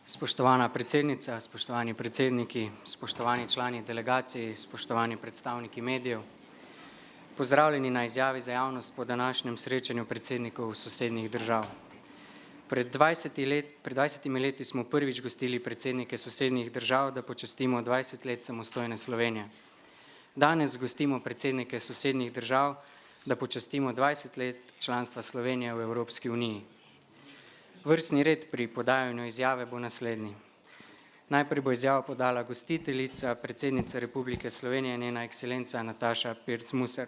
Spoštovana predsednica, spoštovani predsedniki, spoštovani člani delegacij, spoštovani predstavniki medijev, pozdravljeni na izjavi za javnost po današnjem srečanju predsednikov sosednjih držav. Pred 20 leti smo prvič gostili predsednike sosednjih držav, da počastimo 20 let samostojne Slovenije. Danes gostimo predsednike sosednjih držav, da počastimo 20 let članstva Slovenije v Evropski uniji. Vrstni red pri podajanju izjave bo naslednji. Najprej bo izjavo podala gostiteljica, predsednica Republike Slovenije, njena ekscelenca Nataša Pirc-Musar.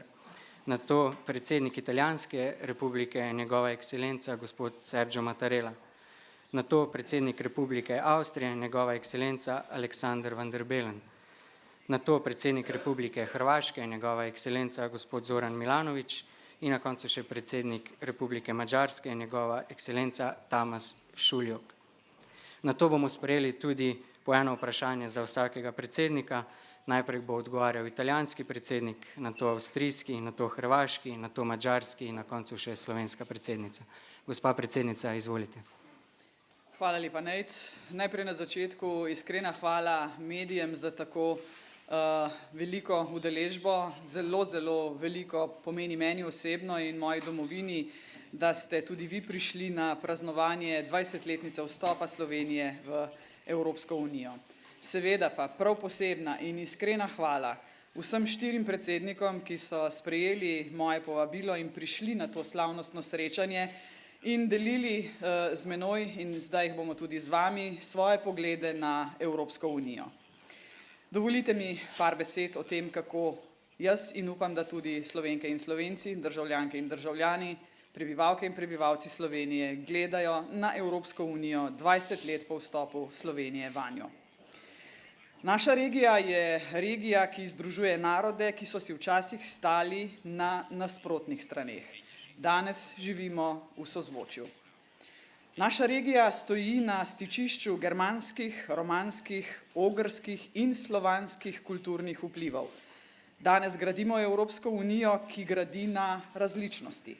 Nato predsednik Italijanske republike, njegova ekscelenca gospod Sergio Mattarella. Nato predsednik Republike Avstrije, njegova ekscelenca Aleksander van der Bellen. Nato predsednik Republike Hrvaške, njegova ekscelenca gospod Zoran Milanović. In na koncu še predsednik Republike Madžarske, njegova ekscelenca Tamas Šuljok. Na to bomo sprejeli tudi po eno vprašanje za vsakega predsednika. Najprej bo odgovarjal italijanski predsednik, nato avstrijski, nato hrvaški, nato madžarski in na koncu še slovenska predsednica. Gospa predsednica, izvolite. Hvala lepa, Nejc. Najprej na začetku iskrena hvala medijem za tako veliko udeležbo, zelo veliko pomeni meni osebno in moji domovini, da ste tudi vi prišli na praznovanje 20-letnice vstopa Slovenije v Evropsko unijo. Seveda pa prav posebna in iskrena hvala vsem 4 predsednikom, ki so sprejeli moje povabilo in prišli na to slavnostno srečanje in delili z menoj in zdaj bomo tudi z vami svoje poglede na Evropsko unijo. Dovolite mi par besed o tem, kako jaz in upam, da tudi Slovenke in Slovenci, državljanke in državljani, prebivalke in prebivalci Slovenije gledajo na Evropsko unijo 20 let po vstopu Slovenije vanjo. Naša regija je regija, ki združuje narode, ki so si včasih stali na nasprotnih straneh. Danes živimo v sozvočju. Naša regija stoji na stičišču germanskih, romanskih, ogrskih in slovanskih kulturnih vplivov. Danes gradimo Evropsko unijo, ki gradi na različnosti.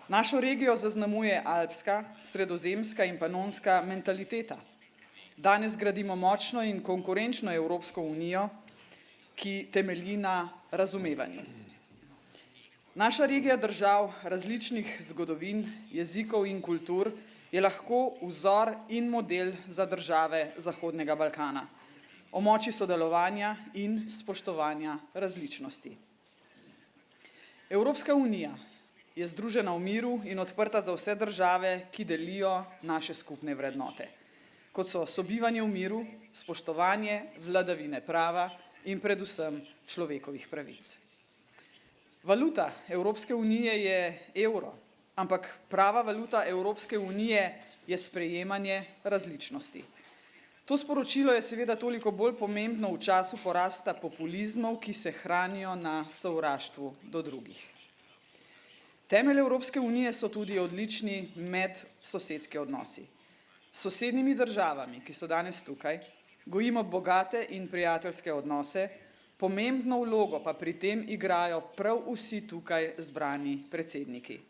Našo regijo zaznamuje alpska, sredozemska in panonska mentaliteta. Danes gradimo močno in konkurenčno Evropsko unijo, ki temelji na razumevanju. Naša regija držav različnih zgodovin, jezikov in kultur je lahko vzor in model za države Zahodnega Balkana o moči sodelovanja in spoštovanja različnosti. Evropska unija je združena v miru in odprta za vse države, ki delijo naše skupne vrednote, kot so sobivanje v miru, spoštovanje vladavine prava in predvsem človekovih pravic. Valuta Evropske unije je evro, ampak prava valuta Evropske unije je sprejemanje različnosti. To sporočilo je seveda toliko bolj pomembno v času porasta populizmov, ki se hranijo na sovraštvu do drugih. Temelj Evropske unije so tudi odlični medsosedski odnosi. S sosednjimi državami, ki so danes tukaj, gojimo bogate in prijateljske odnose, pomembno vlogo pa pri tem igrajo prav vsi tukaj zbrani predsedniki.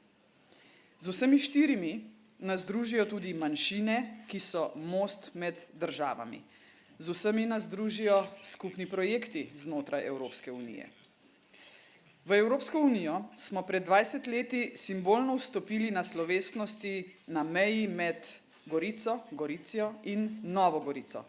Z vsemi 4 nas združijo tudi manjšine, ki so most med državami. Z vsemi nas združijo skupni projekti znotraj Evropske unije. V Evropsko unijo smo pred 20 leti simbolno vstopili na slovesnosti na meji med Goricijo in Novo Gorico.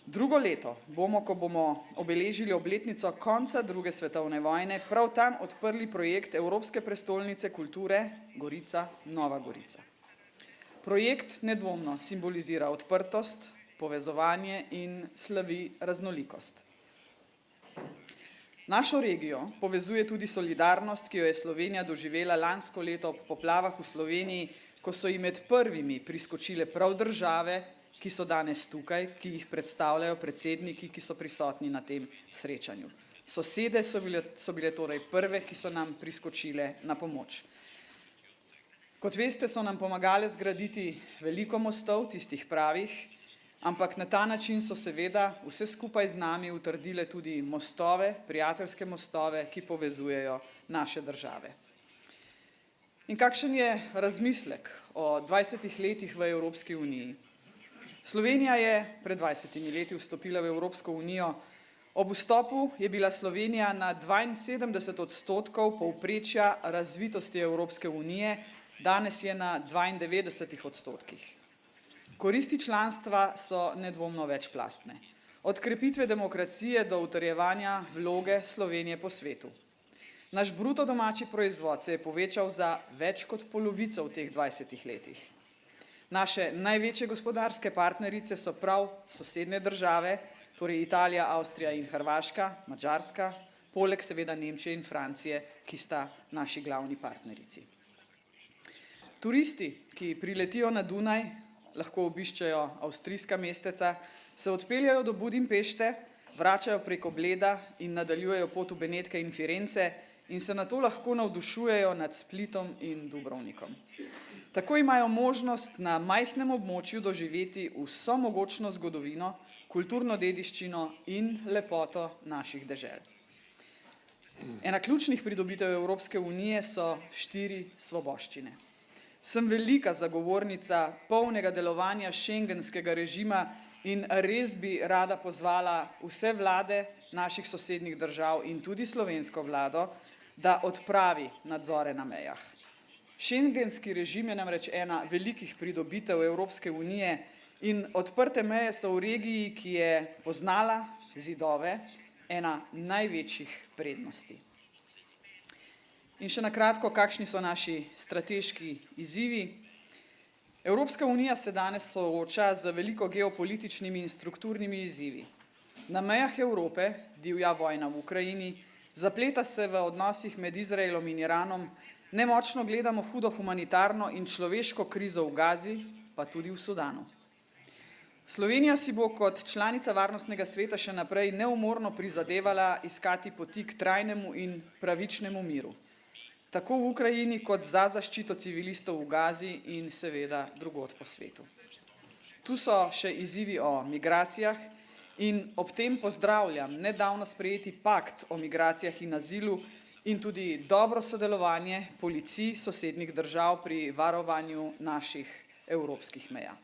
Drugo leto bomo, ko bomo obeležili obletnico konca 2. svetovne vojne, prav tam odprli projekt Evropske prestolnice kulture Gorica-Nova Gorica. Projekt nedvomno simbolizira odprtost, povezovanje in slavi raznolikost. Našo regijo povezuje tudi solidarnost, ki jo je Slovenija doživela lansko leto ob poplavah v Sloveniji, ko so ji med prvimi priskočile prav države, ki so danes tukaj, ki jih predstavljajo predsedniki, ki so prisotni na tem srečanju. Sosede so bile torej prve, ki so nam priskočile na pomoč. Kot veste, so nam pomagale zgraditi veliko mostov, tistih pravih, ampak na ta način so seveda vse skupaj z nami utrdile tudi mostove, prijateljske mostove, ki povezujejo naše države. In kakšen je razmislek o 20 letih v Evropski uniji? Slovenija je pred 20 leti vstopila v Evropsko unijo. Ob vstopu je bila Slovenija na 72% povprečja razvitosti Evropske unije, danes je na 92%. Koristi članstva so nedvomno večplastne. Od krepitve demokracije do utrjevanja vloge Slovenije po svetu. Naš bruto domači proizvod se je povečal za več kot polovico v teh 20 letih. Naše največje gospodarske partnerice so prav sosednje države, torej Italija, Avstrija in Hrvaška, Madžarska, poleg seveda Nemčije in Francije, ki sta naši glavni partnerici. Turisti, ki priletijo na Dunaj, lahko obiščejo avstrijska mesteca, se odpeljajo do Budimpešte, vračajo preko Bleda in nadaljujejo pot v Benetke in Firence in se nato lahko navdušujejo nad Splitom in Dubrovnikom. Tako imajo možnost na majhnem območju doživeti vso mogočno zgodovino, kulturno dediščino in lepoto naših dežel. Ena ključnih pridobitev Evropske unije so 4 svoboščine. Sem velika zagovornica polnega delovanja šengenskega režima in res bi rada pozvala vse vlade naših sosednjih držav in tudi slovensko vlado, da odpravi nadzore na mejah. Šengenski režim je namreč ena velikih pridobitev Evropske unije in odprte meje so v regiji, ki je poznala zidove, ena največjih prednosti. In še na kratko, kakšni so naši strateški izzivi. Evropska unija se danes sooča z veliko geopolitičnimi in strukturnimi izzivi. Na mejah Evrope divja vojna v Ukrajini, zapleta se v odnosih med Izraelom in Iranom, nemočno gledamo hudo humanitarno in človeško krizo v Gazi, pa tudi v Sudanu. Slovenija si bo kot članica Varnostnega sveta še naprej neumorno prizadevala iskati poti k trajnemu in pravičnemu miru. Tako v Ukrajini kot za zaščito civilistov v Gazi in seveda drugod po svetu. Tu so še izzivi o migracijah in ob tem pozdravljam nedavno sprejeti pakt o migracijah in azilu in tudi dobro sodelovanje policij sosednjih držav pri varovanju naših evropskih meja.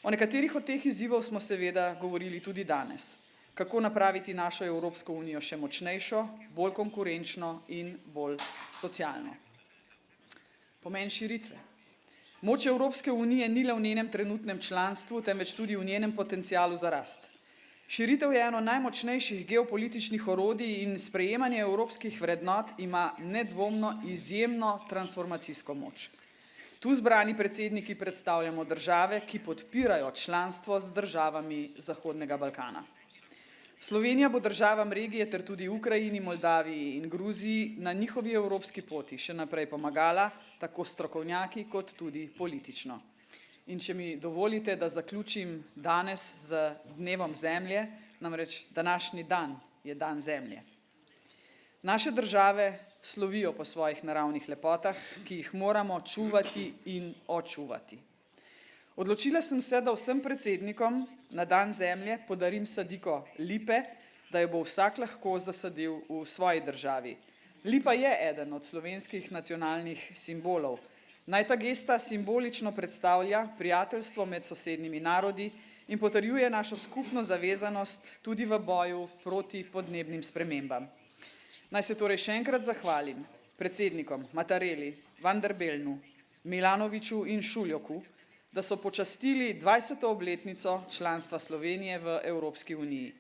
O nekaterih od teh izzivov smo seveda govorili tudi danes. Kako napraviti našo Evropsko unijo še močnejšo, bolj konkurenčno in bolj socialno. Pomen širitve. Moč Evropske unije ni le v njenem trenutnem članstvu, temveč tudi v njenem potencialu za rast. Širitev je eno najmočnejših geopolitičnih orodij in sprejemanje evropskih vrednot ima nedvomno izjemno transformacijsko moč. Tu zbrani predsedniki predstavljamo države, ki podpirajo članstvo z državami Zahodnega Balkana. Slovenija bo državam regije ter tudi Ukrajini, Moldaviji in Gruziji na njihovi evropski poti še naprej pomagala, tako strokovnjaki kot tudi politično. In če mi dovolite, da zaključim danes z dnevom zemlje, namreč današnji dan je dan zemlje. Naše države slovijo po svojih naravnih lepotah, ki jih moramo čuvati in očuvati. Odločila sem se, da vsem predsednikom na dan zemlje podarim sadiko lipe, da jo bo vsak lahko zasadil v svoji državi. Lipa je eden od slovenskih nacionalnih simbolov. Naj ta gesta simbolično predstavlja prijateljstvo med sosednjimi narodi in potrjuje našo skupno zavezanost tudi v boju proti podnebnim spremembam. Naj se torej še enkrat zahvalim predsednikom Mattarelli, Van der Bellnu, Milanoviću in Šuljoku, da so počastili 20. obletnico članstva Slovenije v Evropski uniji.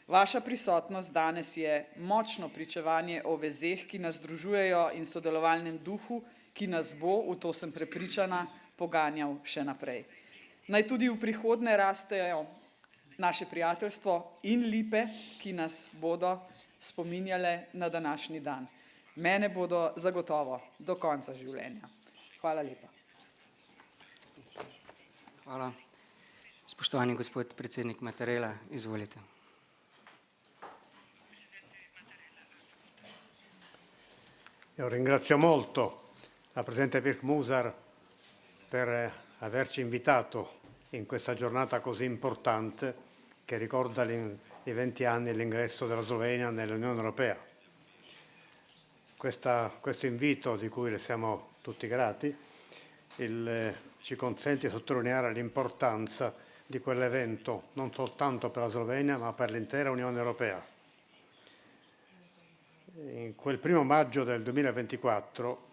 Vaša prisotnost danes je močno pričevanje o vezeh, ki nas združujejo in sodelovalnem duhu, ki nas bo, v to sem prepričana, poganjal še naprej. Naj tudi v prihodnje rastejo naše prijateljstvo in lipe, ki nas bodo spominjale na današnji dan. Mene bodo zagotovo do konca življenja. Hvala lepa. Hvala. Spoštovani gospod predsednik Mattarella, izvolite. Io ringrazio molto la Presidente Pirkko Musar per averci invitato in questa giornata così importante che ricorda i 20 anni dell'ingresso della Slovenia nell'Unione Europea. Questo invito, di cui le siamo tutti grati, ci consente di sottolineare l'importanza di quell'evento, non soltanto per la Slovenia, ma per l'intera Unione Europea. In quel 1° maggio del 2024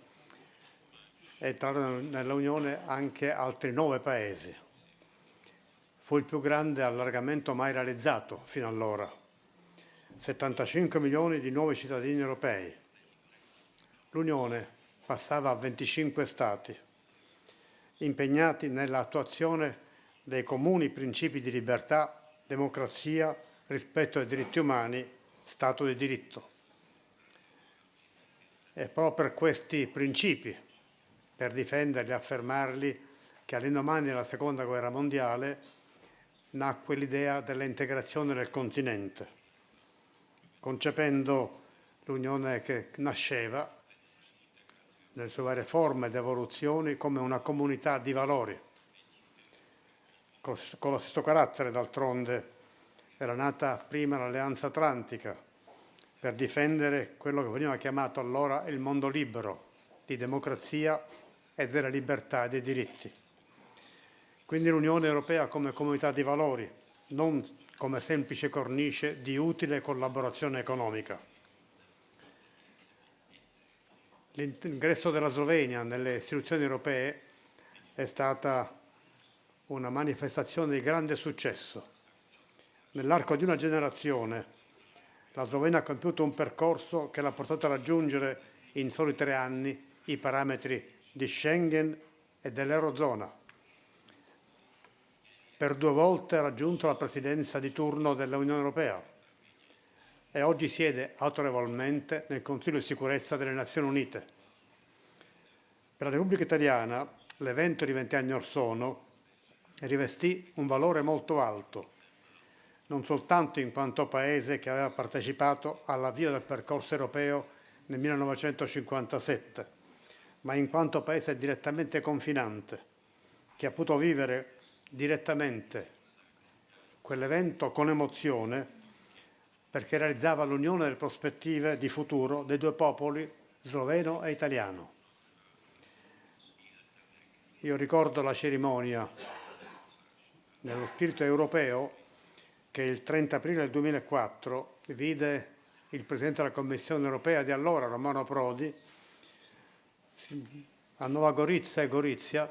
entrarono nell'Unione anche altri 9 paesi. Fu il più grande allargamento mai realizzato fino allora. 75 milioni di nuovi cittadini europei. L'Unione passava a 25 Stati, impegnati nell'attuazione dei comuni principi di libertà, democrazia, rispetto ai diritti umani, Stato di diritto. E proprio per questi principi, per difenderli e affermarli, che all'indomani della Seconda Guerra Mondiale nacque l'idea dell'integrazione del continente, concependo l'Unione che nasceva nelle sue varie forme ed evoluzioni come una comunità di valori. Con lo stesso carattere, d'altronde, era nata prima l'Alleanza Atlantica per difendere quello che veniva chiamato allora il mondo libero, di democrazia e delle libertà e dei diritti. Quindi l'Unione Europea come comunità di valori, non come semplice cornice di utile collaborazione economica. L'ingresso della Slovenia nelle istituzioni europee è stata una manifestazione di grande successo. Nell'arco di una generazione la Slovenia ha compiuto un percorso che l'ha portato a raggiungere in soli 3 anni i parametri di Schengen e dell'Eurozona. Per 2 volte ha raggiunto la presidenza di turno dell'Unione Europea e oggi siede autorevolmente nel Consiglio di sicurezza delle Nazioni Unite. Per la Repubblica Italiana l'evento di 20 anni or sono rivestì un valore molto alto, non soltanto in quanto paese che aveva partecipato all'avvio del percorso europeo nel 1957, ma in quanto paese direttamente confinante, che ha potuto vivere direttamente quell'evento con emozione, perché realizzava l'unione delle prospettive di futuro dei 2 popoli, sloveno e italiano. Io ricordo la cerimonia nello spirito europeo che il 30 aprile del 2004 vide il Presidente della Commissione europea di allora, Romano Prodi, a Nova Gorizia e Gorizia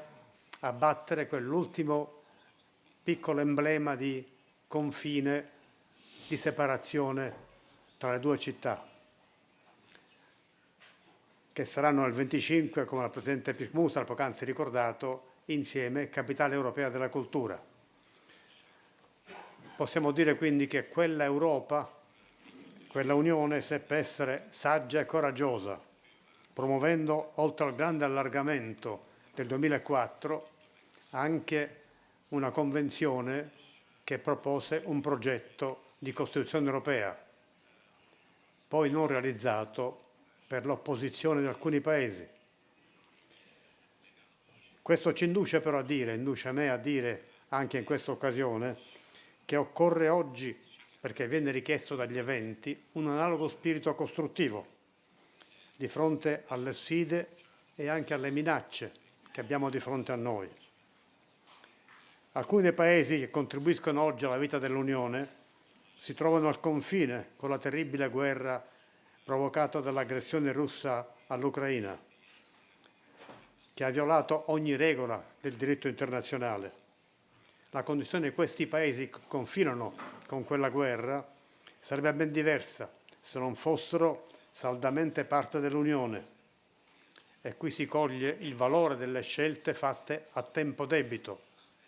abbattere quell'ultimo piccolo emblema di confine, di separazione tra le 2 città, che saranno il 25, come la Presidente Pirk Musar poc'anzi ricordato, insieme Capitale Europea della Cultura. Possiamo dire quindi che quella Europa, quella Unione, seppe essere saggia e coraggiosa, promuovendo, oltre al grande allargamento del 2004, anche una convenzione che propose un progetto di Costituzione europea, poi non realizzato per l'opposizione di alcuni paesi. Questo ci induce però a dire, induce me a dire anche in questa occasione, che occorre oggi, perché viene richiesto dagli eventi, un analogo spirito costruttivo di fronte alle sfide e anche alle minacce che abbiamo di fronte a noi. Alcuni dei paesi che contribuiscono oggi alla vita dell'Unione si trovano al confine con la terribile guerra provocata dall'aggressione russa all'Ucraina, che ha violato ogni regola del diritto internazionale. La condizione di questi paesi che confinano con quella guerra sarebbe ben diversa se non fossero saldamente parte dell'Unione. E qui si coglie il valore delle scelte fatte a tempo debito,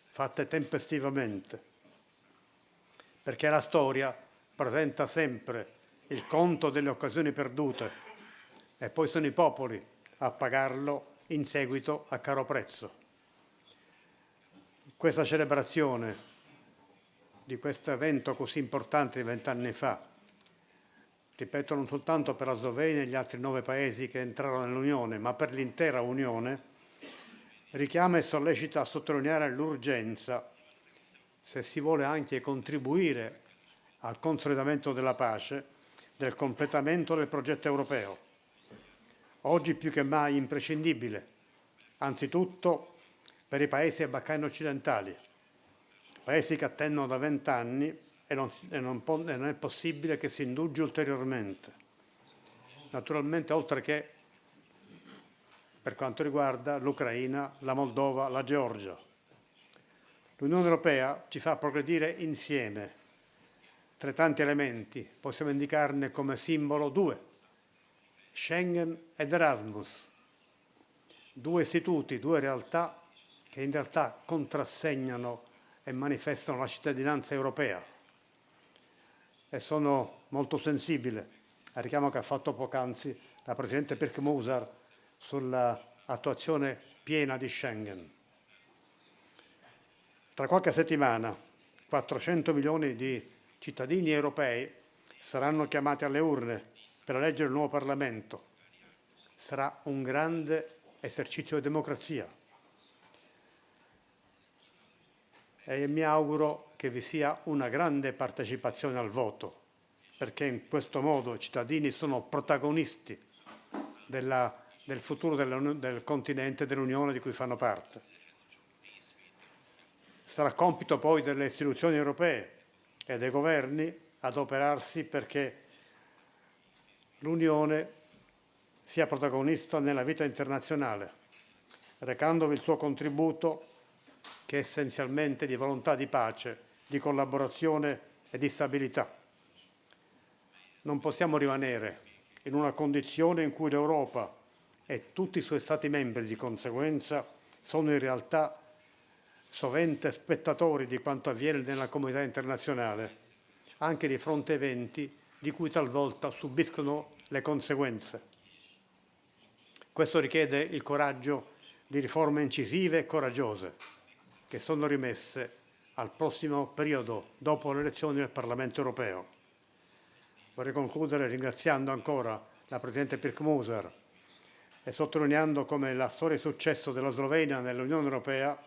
fatte tempestivamente, perché la storia presenta sempre il conto delle occasioni perdute e poi sono i popoli a pagarlo in seguito a caro prezzo. Questa celebrazione di questo evento così importante di 20 anni fa, ripeto, non soltanto per la Slovenia e gli altri 9 paesi che entrarono nell'Unione, ma per l'intera Unione, richiama e sollecita a sottolineare l'urgenza, se si vuole anche contribuire al consolidamento della pace, del completamento del progetto europeo. Oggi più che mai imprescindibile, anzitutto per i paesi dei Balcani occidentali, paesi che attendono da 20 anni e non è possibile che si indugi ulteriormente. Naturalmente, oltre che per quanto riguarda l'Ucraina, la Moldova, la Georgia. L'Unione Europea ci fa progredire insieme. Tra i tanti elementi possiamo indicarne come simbolo due: Schengen ed Erasmus, due istituti, due realtà che in realtà contrassegnano e manifestano la cittadinanza europea. E sono molto sensibile al richiamo che ha fatto poc'anzi la Presidente Pirk Musar sull'attuazione piena di Schengen. Tra qualche settimana 400 milioni di cittadini europei saranno chiamati alle urne per eleggere il nuovo Parlamento. Sarà un grande esercizio di democrazia e mi auguro che vi sia una grande partecipazione al voto, perché in questo modo i cittadini sono protagonisti del futuro del continente, dell'Unione di cui fanno parte. Sarà compito poi delle istituzioni europee e dei governi adoperarsi perché l'Unione sia protagonista nella vita internazionale, recandovi il suo contributo che è essenzialmente di volontà di pace, di collaborazione e di stabilità. Non possiamo rimanere in una condizione in cui l'Europa e tutti i suoi Stati membri di conseguenza sono in realtà sovente spettatori di quanto avviene nella comunità internazionale, anche di fronte a eventi di cui talvolta subiscono le conseguenze. Questo richiede il coraggio di riforme incisive e coraggiose, che sono rimesse al prossimo periodo dopo le elezioni del Parlamento europeo. Vorrei concludere ringraziando ancora la Presidente Pirk Musar e sottolineando come la storia di successo della Slovenia nell'Unione Europea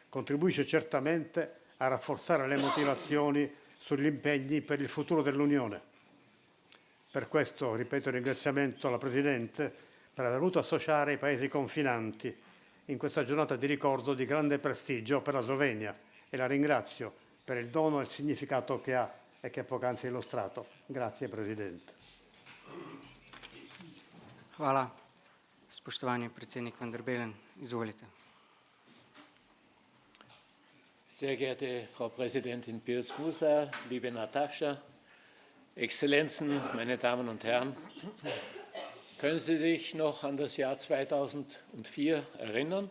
contribuisce certamente a rafforzare le motivazioni sugli impegni per il futuro dell'Unione. Per questo ripeto il ringraziamento alla Presidente per aver voluto associare i paesi confinanti in questa giornata di ricordo di grande prestigio per la Slovenia e la ringrazio per il dono e il significato che ha e che poc'anzi ha illustrato. Grazie Presidente. Hvala. Spoštovani predsednik van der Bellen, izvolite. Sehr geehrte Frau Präsidentin Pirc-Musar, liebe Natascha, Exzellenzen, meine Damen und Herren, können Sie sich noch an das Jahr 2004 erinnern?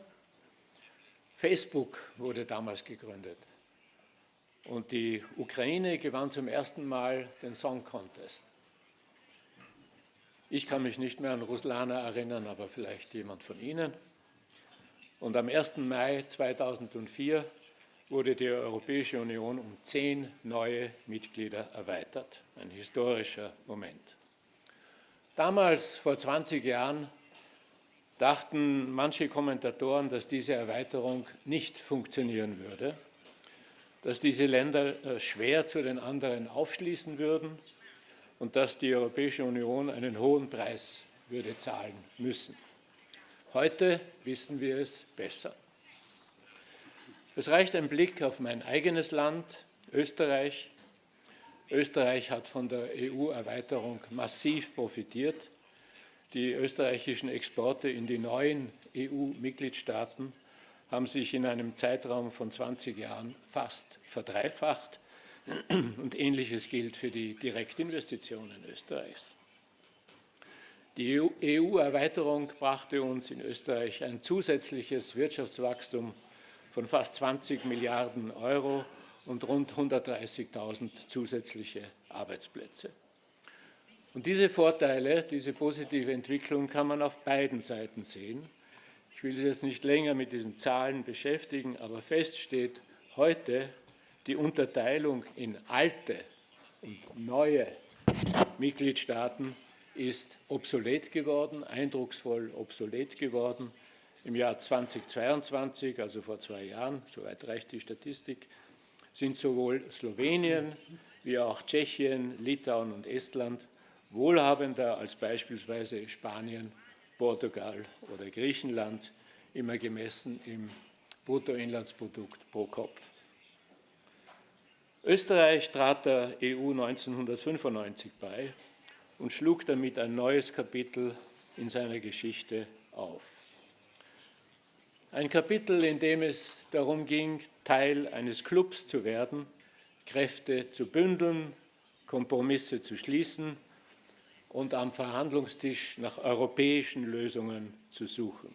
Facebook wurde damals gegründet und die Ukraine gewann zum ersten Mal den Song Contest. Ich kann mich nicht mehr an Ruslana erinnern, aber vielleicht jemand von Ihnen. Und am 1. Mai 2004 wurde die Europäische Union um 10 neue Mitglieder erweitert. Ein historischer Moment. Damals, vor 20 Jahren, dachten manche Kommentatoren, dass diese Erweiterung nicht funktionieren würde, dass diese Länder schwer zu den anderen aufschließen würden und dass die Europäische Union einen hohen Preis würde zahlen müssen. Heute wissen wir es besser. Es reicht ein Blick auf mein eigenes Land, Österreich. Österreich hat von der EU-Erweiterung massiv profitiert. Die österreichischen Exporte in die neuen EU-Mitgliedstaaten haben sich in einem Zeitraum von 20 Jahren fast verdreifacht. Und Ähnliches gilt für die Direktinvestitionen Österreichs. Die EU-Erweiterung brachte uns in Österreich ein zusätzliches Wirtschaftswachstum von fast 20 Milliarden Euro und rund 130.000 zusätzliche Arbeitsplätze. Und diese Vorteile, diese positive Entwicklung kann man auf beiden Seiten sehen. Ich will Sie jetzt nicht länger mit diesen Zahlen beschäftigen, aber fest steht heute, die Unterteilung in alte und neue Mitgliedstaaten ist obsolet geworden, eindrucksvoll obsolet geworden. Im Jahr 2022, also vor 2 Jahren, soweit reicht die Statistik, sind sowohl Slowenien wie auch Tschechien, Litauen und Estland wohlhabender als beispielsweise Spanien, Portugal oder Griechenland, immer gemessen im Bruttoinlandsprodukt pro Kopf. Österreich trat der EU 1995 bei und schlug damit ein neues Kapitel in seiner Geschichte auf. Ein Kapitel, in dem es darum ging, Teil eines Clubs zu werden, Kräfte zu bündeln, Kompromisse zu schließen und am Verhandlungstisch nach europäischen Lösungen zu suchen.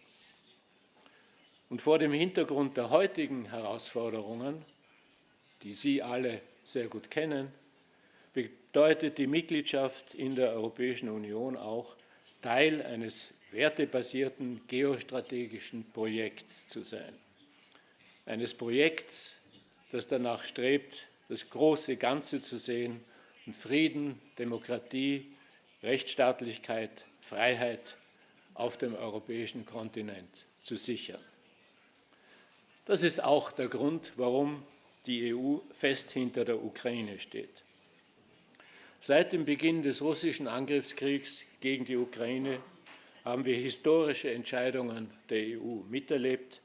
Und vor dem Hintergrund der heutigen Herausforderungen, die Sie alle sehr gut kennen, bedeutet die Mitgliedschaft in der Europäischen Union auch, Teil eines wertebasierten geostrategischen Projekts zu sein. Eines Projekts, das danach strebt, das große Ganze zu sehen und Frieden, Demokratie, Rechtsstaatlichkeit, Freiheit auf dem europäischen Kontinent zu sichern. Das ist auch der Grund, warum die EU fest hinter der Ukraine steht. Seit dem Beginn des russischen Angriffskriegs gegen die Ukraine haben wir historische Entscheidungen der EU miterlebt,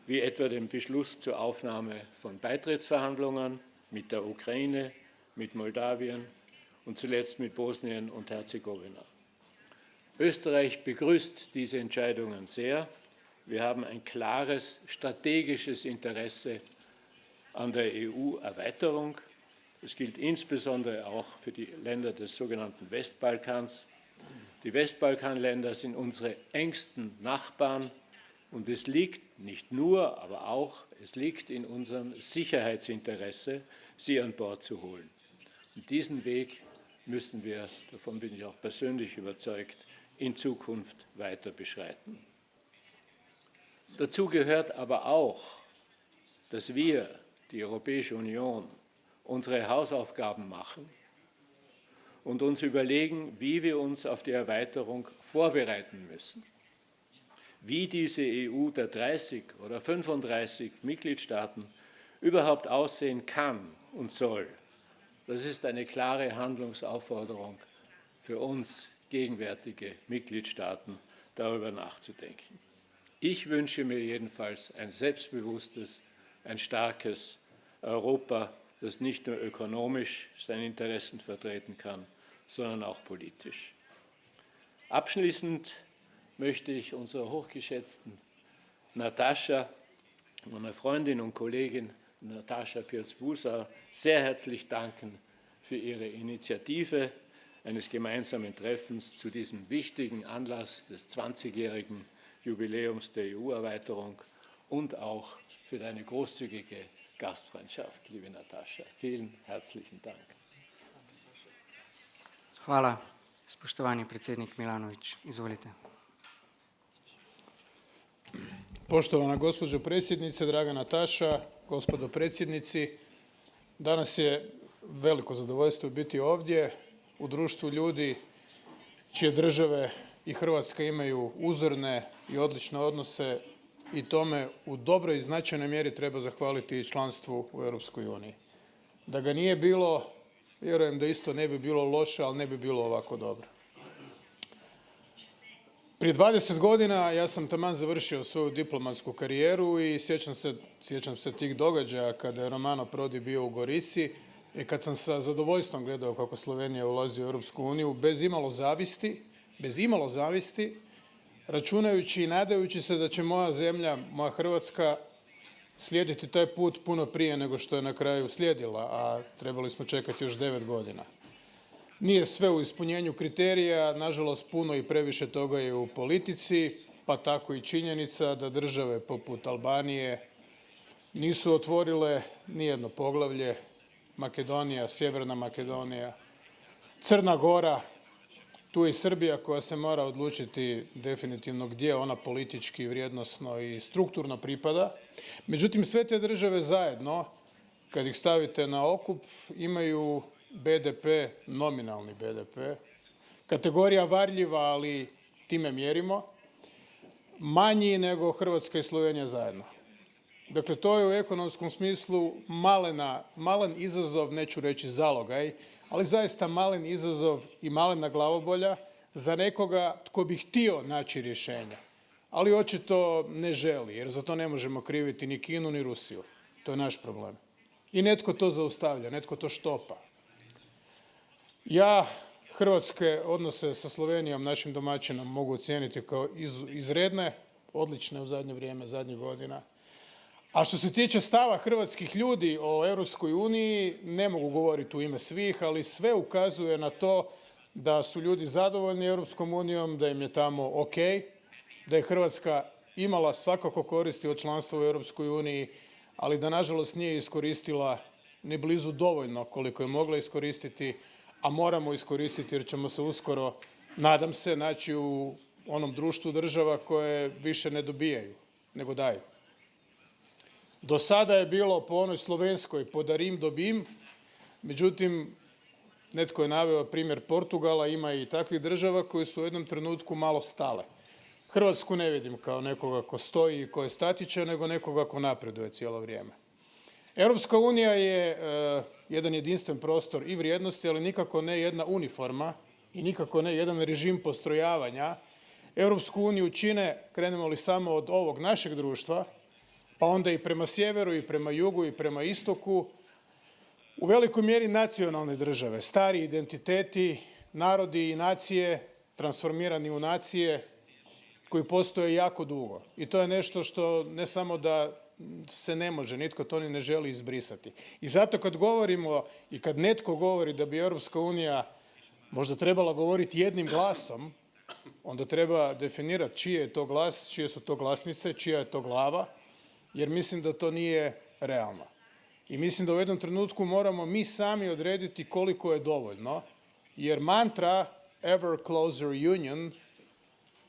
wie etwa den Beschluss zur Aufnahme von Beitrittsverhandlungen mit der Ukraine, mit Moldawien und zuletzt mit Bosnien und Herzegowina. Österreich begrüßt diese Entscheidungen sehr. Wir haben ein klares strategisches Interesse an der EU-Erweiterung. Das gilt insbesondere auch für die Länder des sogenannten Westbalkans. Die Westbalkanländer sind unsere engsten Nachbarn und es liegt nicht nur, aber auch, es liegt in unserem Sicherheitsinteresse, sie an Bord zu holen. Und diesen Weg müssen wir, davon bin ich auch persönlich überzeugt, in Zukunft weiter beschreiten. Dazu gehört aber auch, dass wir, die Europäische Union, unsere Hausaufgaben machen und uns überlegen, wie wir uns auf die Erweiterung vorbereiten müssen. Wie diese EU der 30 oder 35 Mitgliedstaaten überhaupt aussehen kann und soll, das ist eine klare Handlungsaufforderung für uns gegenwärtige Mitgliedstaaten, darüber nachzudenken. Ich wünsche mir jedenfalls ein selbstbewusstes, ein starkes Europa, das nicht nur ökonomisch seine Interessen vertreten kann, sondern auch politisch. Abschließend möchte ich unserer hochgeschätzten Natascha, meiner Freundin und Kollegin Natascha Pirc-Busa, sehr herzlich danken für ihre Initiative eines gemeinsamen Treffens zu diesem wichtigen Anlass des 20-jährigen Jubiläums der EU-Erweiterung und auch für deine großzügige Gastfreundschaft, liebe Natascha. Vielen herzlichen Dank. Hvala, spoštovani predsednik Milanović. Izvolite. Poštovana gospođo predsjednice, draga Nataša, gospodo predsjednici, danas je veliko zadovoljstvo biti ovdje u društvu ljudi čije države i Hrvatska imaju uzorne i odlične odnose i tome u dobroj i značajnoj mjeri treba zahvaliti članstvu u Europskoj uniji. Da ga nije bilo, vjerujem da isto ne bi bilo loše, ali ne bi bilo ovako dobro. Prije 20 godina ja sam taman završio svoju diplomatsku karijeru i sjećam se tih događaja kada je Romano Prodi bio u Gorici i kad sam sa zadovoljstvom gledao kako Slovenija ulazi u Europsku uniju bez imalo zavisti, računajući i nadajući se da će moja zemlja, moja Hrvatska, slijediti taj put puno prije nego što je na kraju slijedila, a trebali smo čekati još 9 godina. Nije sve u ispunjenju kriterija, nažalost puno i previše toga je u politici, pa tako i činjenica da države poput Albanije nisu otvorile nijedno poglavlje, Makedonija, Sjeverna Makedonija, Crna Gora, tu je i Srbija koja se mora odlučiti definitivno gdje ona politički, vrijednosno i strukturno pripada. Međutim, sve te države zajedno, kad ih stavite na okup, imaju BDP, nominalni BDP, kategorija varljiva, ali time mjerimo, manji nego Hrvatska i Slovenija zajedno. Dakle, to je u ekonomskom smislu malen izazov, neću reći zalogaj, ali zaista malen izazov i malena glavobolja za nekoga tko bi htio naći rješenja. Ali očito ne želi, jer za to ne možemo kriviti ni Kinu ni Rusiju. To je naš problem. I netko to zaustavlja, netko to štopa. Ja hrvatske odnose sa Slovenijom, našim domaćinom, mogu ocijeniti kao izredne, odlične u zadnje vrijeme, zadnjih godina. A što se tiče stava hrvatskih ljudi o Europskoj uniji, ne mogu govoriti u ime svih, ali sve ukazuje na to da su ljudi zadovoljni Europskom unijom, da im je tamo ok, da je Hrvatska imala svakako koristi od članstva u Europskoj uniji, ali da nažalost nije iskoristila ni blizu dovoljno koliko je mogla iskoristiti, a moramo iskoristiti jer ćemo se uskoro, nadam se, naći u onom društvu država koje više ne dobijaju, nego daju. Do sada je bilo po onoj slovenskoj podarim dobim, međutim, netko je naveo primjer Portugala, ima i takvih država koje su u jednom trenutku malo stale. Hrvatsku ne vidim kao nekoga ko stoji i ko je statičan, nego nekoga ko napreduje cijelo vrijeme. Europska unija je jedan jedinstven prostor i vrijednosti, ali nikako ne jedna uniforma i nikako ne jedan režim postrojavanja. Europsku uniju čine, krenemo li samo od ovog našeg društva, pa onda i prema sjeveru i prema jugu i prema istoku, u velikoj mjeri nacionalne države, stari identiteti, narodi i nacije, transformirani u nacije koji postoje jako dugo. I to je nešto što ne samo da se ne može, nitko to ni ne želi izbrisati. I zato kad govorimo i kad netko govori da bi Europska unija možda trebala govoriti jednim glasom, onda treba definirati čiji je to glas, čije su to glasnice, čija je to glava, jer mislim da to nije realno. I mislim da u jednom trenutku moramo mi sami odrediti koliko je dovoljno, jer mantra ever closer union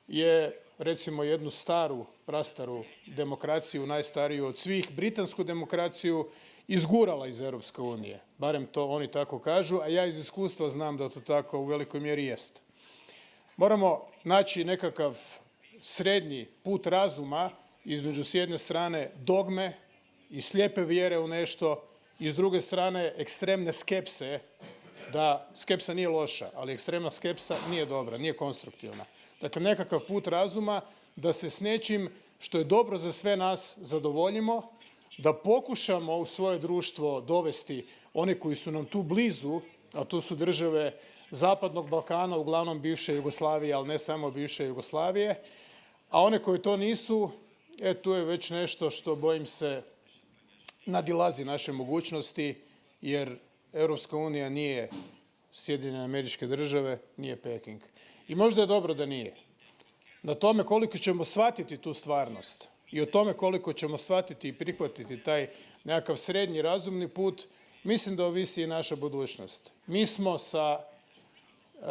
je, recimo, jednu staru, prastaru demokraciju, najstariju od svih, britansku demokraciju, izgurala iz Europske unije. Barem to oni tako kažu, a ja iz iskustva znam da to tako u velikoj mjeri jest. Moramo naći nekakav srednji put razuma između s jedne strane dogme i slijepe vjere u nešto i s druge strane ekstremne skepse, da skepsa nije loša, ali ekstremna skepsa nije dobra, nije konstruktivna. Dakle, nekakav put razuma da se s nečim što je dobro za sve nas zadovoljimo, da pokušamo u svoje društvo dovesti one koji su nam tu blizu, a to su države Zapadnog Balkana, uglavnom bivše Jugoslavije, ali ne samo bivše Jugoslavije, a one koje to nisu, tu je već nešto što, bojim se, nadilazi naše mogućnosti, jer Europska unija nije Sjedinjene Američke Države, nije Peking. I možda je dobro da nije. Na tome koliko ćemo shvatiti tu stvarnost i o tome koliko ćemo shvatiti i prihvatiti taj nekakav srednji razumni put, mislim da ovisi i naša budućnost. Mi smo sa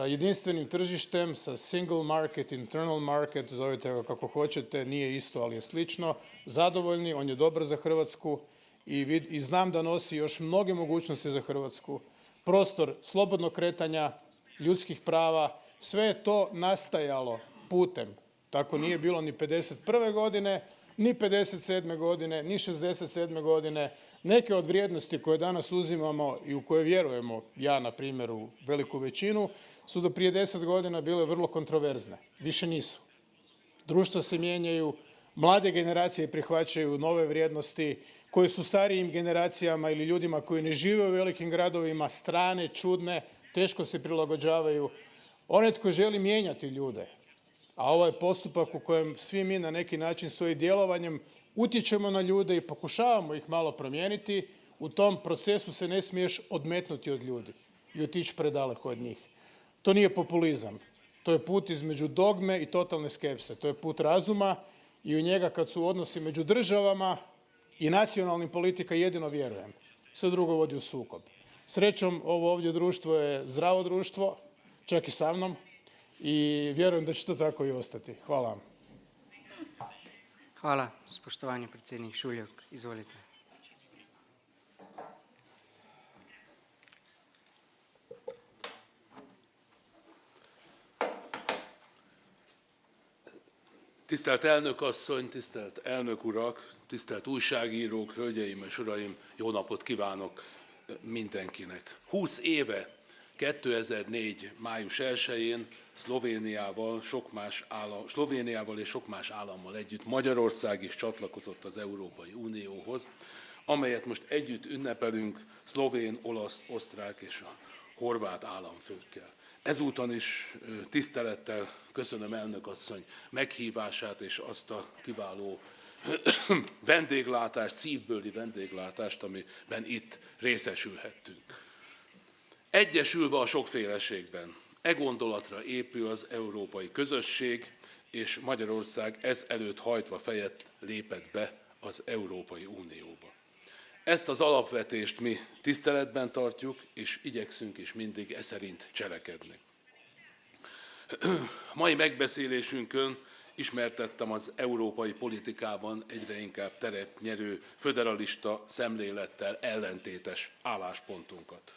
jedinstvenim tržištem, sa single market, internal market, zovite ga kako hoćete, nije isto, ali je slično, zadovoljni, on je dobar za Hrvatsku i znam da nosi još mnoge mogućnosti za Hrvatsku. Prostor slobodnog kretanja, ljudskih prava, sve je to nastajalo putem. Tako nije bilo ni 51. godine, ni 57. godine, ni 67. godine. Neke od vrijednosti koje danas uzimamo i u koje vjerujemo, ja na primjer u veliku većinu, su do prije 10 godina bile vrlo kontroverzne. Više nisu. Društva se mijenjaju, mlade generacije prihvaćaju nove vrijednosti koje su starijim generacijama ili ljudima koji ne žive u velikim gradovima strane, čudne, teško se prilagođavaju. Onaj tko želi mijenjati ljude, a ovo je postupak u kojem svi mi na neki način svojim djelovanjem utječemo na ljude i pokušavamo ih malo promijeniti, u tom procesu se ne smiješ odmetnuti od ljudi i otići predaleko od njih. To nije populizam. To je put između dogme i totalne skepse. To je put razuma i u njega kad su odnosi među državama i nacionalnim politika jedino vjerujem. Sve drugo vodi u sukob. Srećom, ovo ovdje društvo je zdravo društvo, čak i sa mnom, i vjerujem da će to tako i ostati. Hvala vam. Hvala, spoštovani predsednik Šuljak. Izvolite. Tisztelt elnök asszony, tisztelt elnök urak, tisztelt újságírók, hölgyeim és uraim, jó napot kívánok mindenkinek. 20 éve, 2004. május 1-én Szlovéniával és sok más állammal együtt Magyarország is csatlakozott az Európai Unióhoz, amelyet most együtt ünnepelünk szlovén, olasz, osztrák és a horvát államfőkkel. Ezúton is tisztelettel köszönöm elnök asszony meghívását és azt a kiváló vendéglátást, szívbőli vendéglátást, amiben itt részesülhettünk. Egyesülve a sokféleségben, e gondolatra épül az európai közösség, és Magyarország ez előtt hajtva fejet lépett be az Európai Unióba. Ezt az alapvetést mi tiszteletben tartjuk, és igyekszünk is mindig e szerint cselekedni. Mai megbeszélésünkön ismertettem az európai politikában egyre inkább teret nyerő föderalista szemlélettel ellentétes álláspontunkat.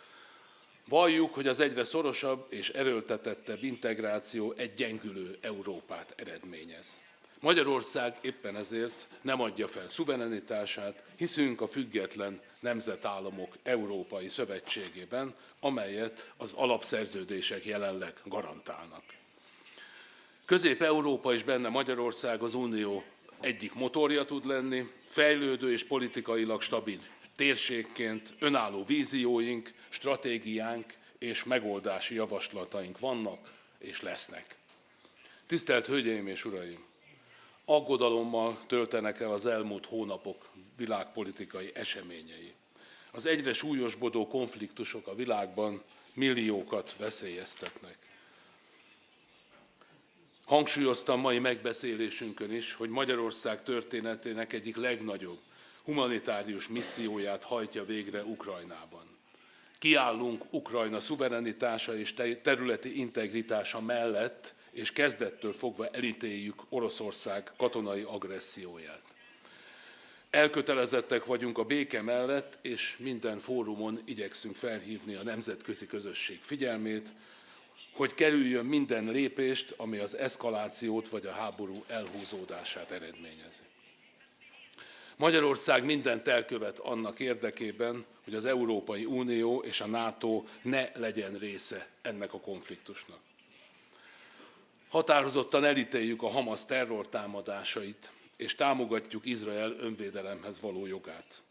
Valljuk, hogy az egyre szorosabb és erőltetettebb integráció egy gyengülő Európát eredményez. Magyarország éppen ezért nem adja fel szuverenitását, hiszünk a független nemzetállamok Európai Szövetségében, amelyet az alapszerződések jelenleg garantálnak. Közép-Európa és benne Magyarország az Unió egyik motorja tud lenni, fejlődő és politikailag stabil térségként önálló vízióink, stratégiánk és megoldási javaslataink vannak és lesznek. Tisztelt Hölgyeim és Uraim! Aggodalommal töltenek el az elmúlt hónapok világpolitikai eseményei. Az egyre súlyosbodó konfliktusok a világban milliókat veszélyeztetnek. Hangsúlyoztam mai megbeszélésünkön is, hogy Magyarország történetének egyik legnagyobb humanitárius misszióját hajtja végre Ukrajnában. Kiállunk Ukrajna szuverenitása és területi integritása mellett, és kezdettől fogva elítéljük Oroszország katonai agresszióját. Elkötelezettek vagyunk a béke mellett, és minden fórumon igyekszünk felhívni a nemzetközi közösség figyelmét, hogy kerüljön minden lépést, ami az eszkalációt vagy a háború elhúzódását eredményezi. Magyarország mindent elkövet annak érdekében, hogy az Európai Unió és a NATO ne legyen része ennek a konfliktusnak. Határozottan elítéljük a Hamasz terrortámadásait, és támogatjuk Izrael önvédelemhez való jogát.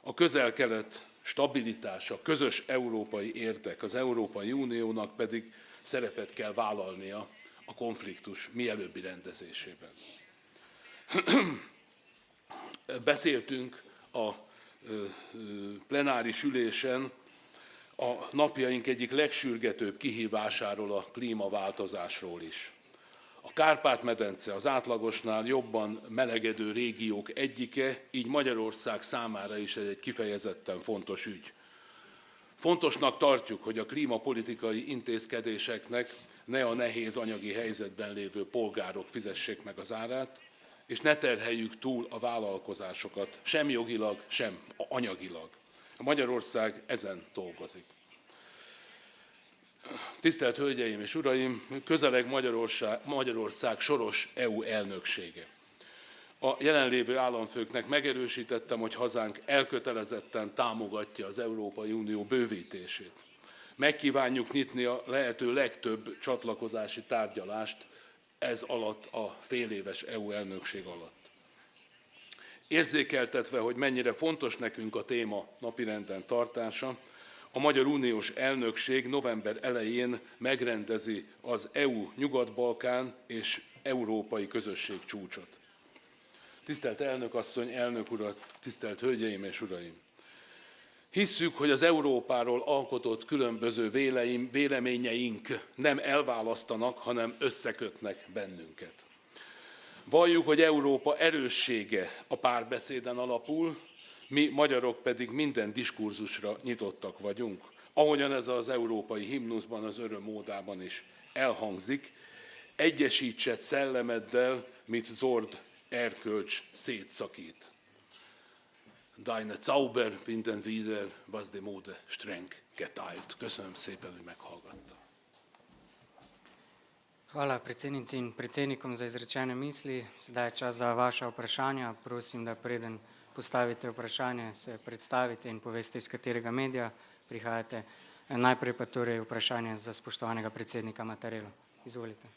A Közel-Kelet stabilitása, közös európai érdek, az Európai Uniónak pedig szerepet kell vállalnia a konfliktus mielőbbi rendezésében. Beszéltünk a plenáris ülésen a napjaink egyik legsürgetőbb kihívásáról, a klímaváltozásról is. A Kárpát-medence az átlagosnál jobban melegedő régiók egyike, így Magyarország számára is ez egy kifejezetten fontos ügy. Fontosnak tartjuk, hogy a klímapolitikai intézkedéseknek ne a nehéz anyagi helyzetben lévő polgárok fizessék meg az árát, és ne terheljük túl a vállalkozásokat, sem jogilag, sem anyagilag. Magyarország ezen dolgozik. Tisztelt Hölgyeim és Uraim, közeleg Magyarország soros EU elnöksége. A jelenlévő államfőknek megerősítettem, hogy hazánk elkötelezetten támogatja az Európai Unió bővítését. Megkívánjuk nyitni a lehető legtöbb csatlakozási tárgyalást ez alatt a féléves EU elnökség alatt. Érzékeltetve, hogy mennyire fontos nekünk a téma napirenden tartása, a Magyar Uniós Elnökség november elején megrendezi az EU Nyugat-Balkán és Európai Közösség csúcsot. Tisztelt elnök asszony, elnök urak, tisztelt hölgyeim és uraim! Hisszük, hogy az Európáról alkotott különböző véleményeink nem elválasztanak, hanem összekötnek bennünket. Valljuk, hogy Európa erőssége a párbeszéden alapul, mi magyarok pedig minden diskurzusra nyitottak vagyunk, ahogyan ez az európai himnuszban, az örömódában is elhangzik, egyesítsett szellemeddel, mit zord erkölcs szétszakít. Deine Zauber binden wieder, was de Mode streng geteilt. Köszönöm szépen, hogy meghallgatta. Hvala predsednici in predsednikom za izrečene misli. Sedaj je čas za vaša vprašanja. Prosim, da preden postavite vprašanje, se predstavite in poveste, iz katerega medija prihajate. Najprej pa torej vprašanje za spoštovanega predsednika Mattarella. Izvolite.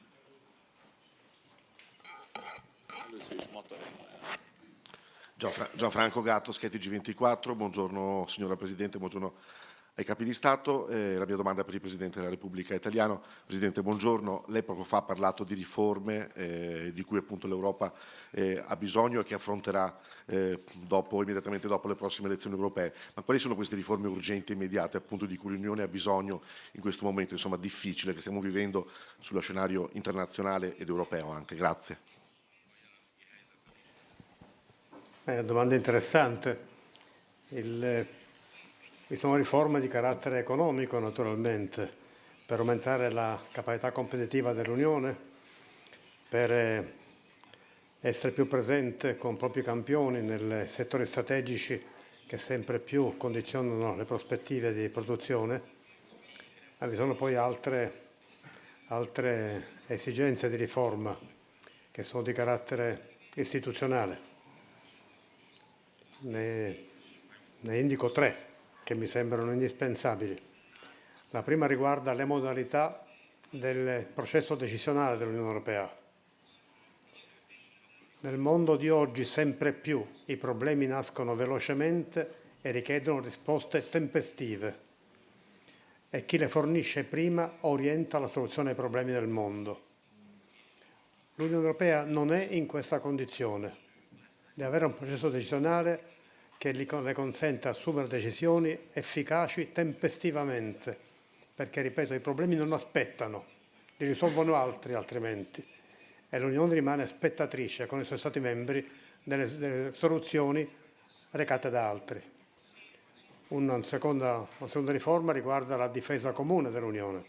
Gianfranco Gatto, Schetti G24, buongiorno signora Presidente, buongiorno ai capi di Stato. La mia domanda è per il Presidente della Repubblica Italiana. Presidente, buongiorno. Lei poco fa ha parlato di riforme di cui appunto l'Europa ha bisogno e che affronterà immediatamente dopo le prossime elezioni europee. Ma quali sono queste riforme urgenti e immediate appunto di cui l'Unione ha bisogno in questo momento insomma, difficile che stiamo vivendo sullo scenario internazionale ed europeo anche? Grazie. Domanda interessante. Vi sono riforme di carattere economico naturalmente per aumentare la capacità competitiva dell'Unione, per essere più presente con propri campioni nei settori strategici che sempre più condizionano le prospettive di produzione, ma vi sono poi altre esigenze di riforma che sono di carattere istituzionale. Ne indico 3 che mi sembrano indispensabili. La prima riguarda le modalità del processo decisionale dell'Unione Europea. Nel mondo di oggi sempre più i problemi nascono velocemente e richiedono risposte tempestive e chi le fornisce prima orienta la soluzione ai problemi del mondo. L'Unione Europea non è in questa condizione. Deve avere un processo decisionale che le consente di assumere decisioni efficaci tempestivamente, perché, ripeto, i problemi non aspettano, li risolvono altri altrimenti, e l'Unione rimane spettatrice con i suoi Stati membri delle soluzioni recate da altri. Una seconda riforma riguarda la difesa comune dell'Unione,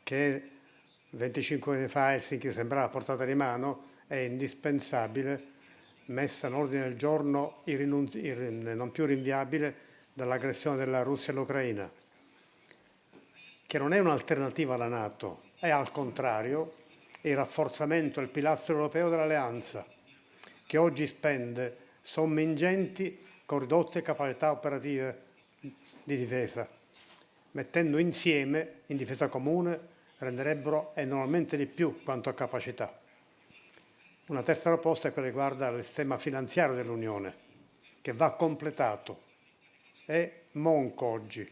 che 25 anni fa a Helsinki sembrava a portata di mano, è indispensabile, messa in ordine del giorno non più rinviabile dall'aggressione della Russia all'Ucraina, che non è un'alternativa alla NATO, è al contrario il rafforzamento del pilastro europeo dell'alleanza, che oggi spende somme ingenti con ridotte capacità operative di difesa. Mettendo insieme in difesa comune renderebbero enormemente di più quanto a capacità. Una terza proposta è quella che riguarda il sistema finanziario dell'Unione, che va completato. È monco oggi.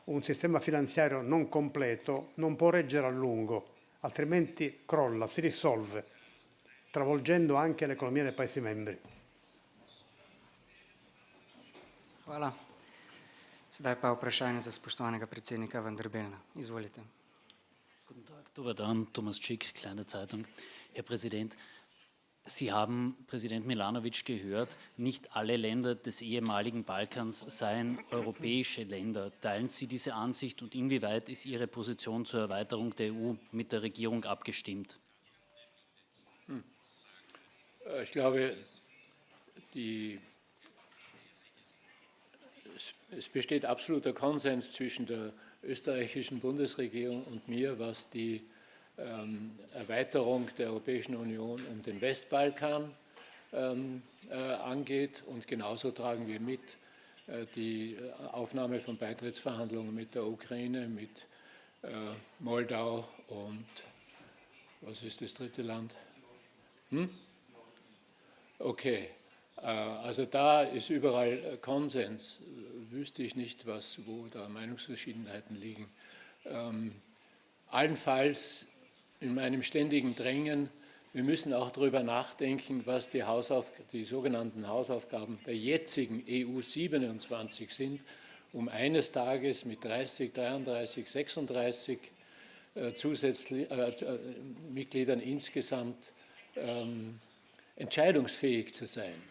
Un sistema finanziario non completo non può reggere a lungo, altrimenti crolla, si dissolve, travolgendo anche l'economia dei Paesi membri. Hvala. Sedaj pa vprašanje za spoštovanega predsednika Vanderbelna. Izvolite. Guten Tag, dober dan, Thomas Schick, Kleine Zeitung. Herr Präsident, Sie haben Präsident Milanovic gehört, nicht alle Länder des ehemaligen Balkans seien europäische Länder. Teilen Sie diese Ansicht und inwieweit ist Ihre Position zur Erweiterung der EU mit der Regierung abgestimmt? Ich glaube, es besteht absoluter Konsens zwischen der österreichischen Bundesregierung und mir, was die Erweiterung der Europäischen Union um den Westbalkan angeht. Und genauso tragen wir mit die Aufnahme von Beitrittsverhandlungen mit der Ukraine, mit Moldau und was ist das dritte Land? Okay, also da ist überall Konsens. Wüsste ich nicht, wo da Meinungsverschiedenheiten liegen. Allenfalls in meinem ständigen Drängen, wir müssen auch darüber nachdenken, was die sogenannten Hausaufgaben der jetzigen EU 27 sind, um eines Tages mit 30, 33, 36 Mitgliedern insgesamt entscheidungsfähig zu sein.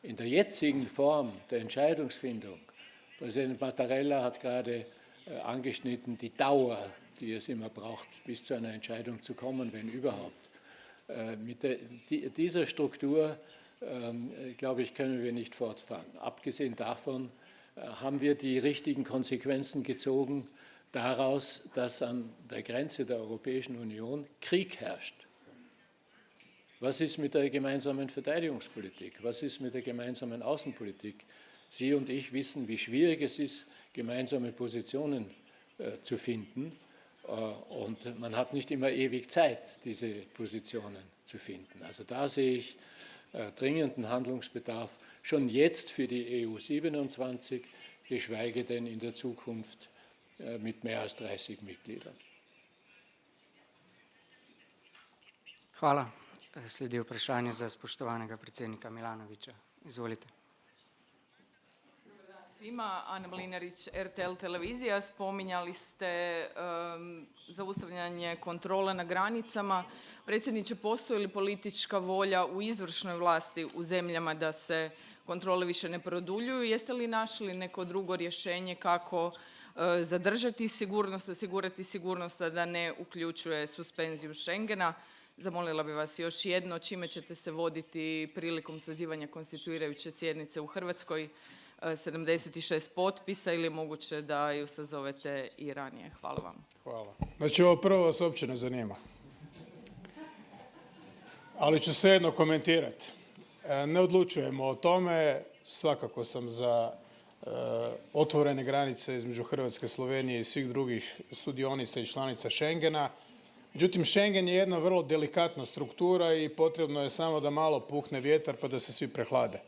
In der jetzigen Form der Entscheidungsfindung, Präsident Mattarella hat gerade angeschnitten, die Dauer, die es immer braucht, bis zu einer Entscheidung zu kommen, wenn überhaupt. Mit dieser Struktur, glaube ich, können wir nicht fortfahren. Abgesehen davon haben wir die richtigen Konsequenzen gezogen daraus, dass an der Grenze der Europäischen Union Krieg herrscht. Was ist mit der gemeinsamen Verteidigungspolitik? Was ist mit der gemeinsamen Außenpolitik? Sie und ich wissen, wie schwierig es ist, gemeinsame Positionen zu finden. Und man hat nicht immer ewig Zeit, diese Positionen zu finden. Also da sehe ich dringenden Handlungsbedarf schon jetzt für die EU 27, geschweige denn in der Zukunft mit mehr als 30 Mitgliedern. Hvala. Sledi vprašanje za spoštovanega predsednika Milanovića. Izvolite. Svima, Ana Mlinarić, RTL televizija. Spominjali ste zaustavljanje kontrole na granicama. Predsjedniče, postoji li politička volja u izvršnoj vlasti u zemljama da se kontrole više ne produljuju? Jeste li našli neko drugo rješenje kako zadržati sigurnost, osigurati sigurnost, a da ne uključuje suspenziju Schengena? Zamolila bi vas još jedno, čime ćete se voditi prilikom sazivanja konstituirajuće sjednice u Hrvatskoj? 76 potpisa ili je moguće da ju sazovete i ranije? Hvala vam. Hvala. Znači, ovo prvo vas uopće ne zanima. Ali ću svejedno komentirati. Ne odlučujemo o tome, svakako sam za otvorene granice između Hrvatske, Slovenije i svih drugih sudionica i članica Schengena. Međutim, Schengen je jedna vrlo delikatna struktura i potrebno je samo da malo puhne vjetar pa da se svi prehlade.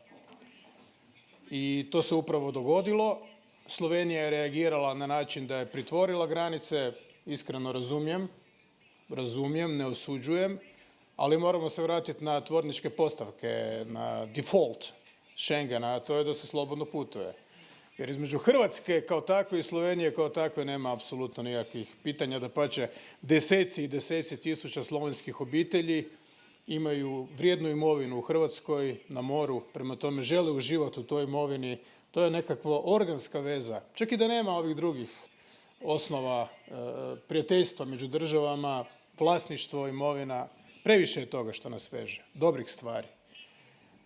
I to se upravo dogodilo. Slovenija je reagirala na način da je pritvorila granice, iskreno razumijem, ne osuđujem, ali moramo se vratiti na tvorničke postavke, na default Schengena, a to je da se slobodno putuje. Jer između Hrvatske kao takve i Slovenije kao takve nema apsolutno nikakvih pitanja, dapače deseci i deseci tisuća slovenskih obitelji imaju vrijednu imovinu u Hrvatskoj na moru, prema tome žele uživati u toj imovini. To je nekakva organska veza. Čak i da nema ovih drugih osnova prijateljstva među državama, vlasništvo, imovina, previše je toga što nas veže, dobrih stvari.